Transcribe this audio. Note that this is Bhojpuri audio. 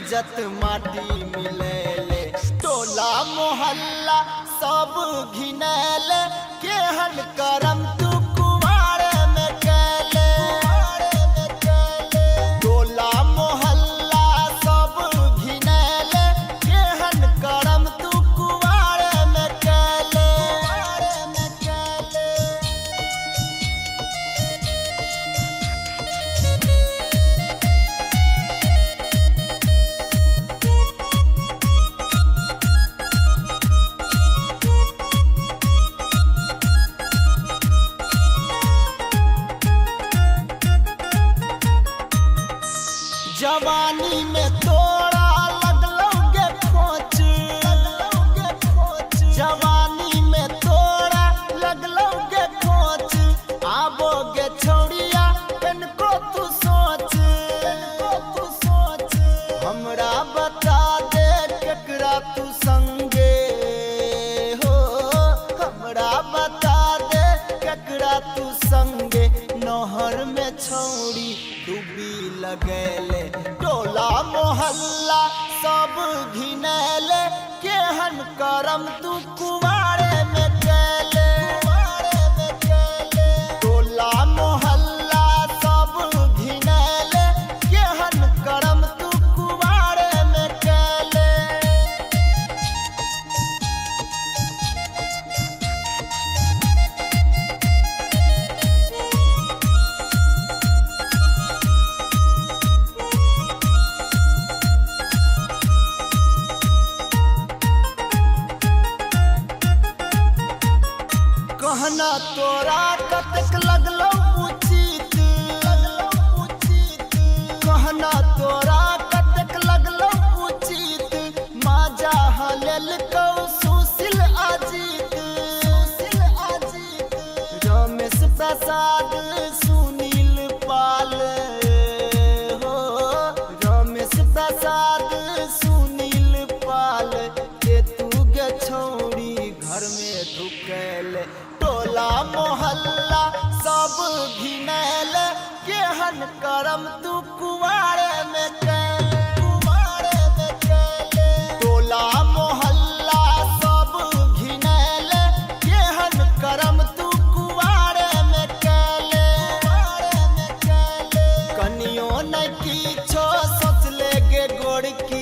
इज्जत माटी मिलेले। टोला मोहल्ला सब घिनेले, केहन करम तू कुवारे में कैले। टोला मोहल्ला सब घिनेले, केहन करम तू कुवारे में कैले। जवानी में तोड़ा लगलोगे खोच, जवानी में तोड़ा लगलोगे खोच। आबोगे छोड़िया इनको तू सोच, हमरा बता दे केकरा तू संगे हो। हमरा बता दे केकरा तू संगे। नहर में छौड़ी डूबी लगेले, टोला मोहल्ला सब घिनेले, केहन करम तू कुवारे में कैले। टोला मोहल्ला सब घिनेले, केहन करम तू कुवारे में कैले। कहना तोरा कतक लगलो उचित, कहना तोरा कतक लगलो उचित। माजा हलेल को सुशील अजीत, रमेश प्रसाद सुनील पाल हो। रमेश प्रसाद सुनील पाल के तू गे छौड़ी घर में ढुकेले। टोला मोहल्ला सब घिनेले, केहन करम तू कुवारे में कैले। टोला मोहल्ला सब घिनेले, केहन करम तू कुवारे में कैले। कनियो न किछो सोच ले गे गोड़ की।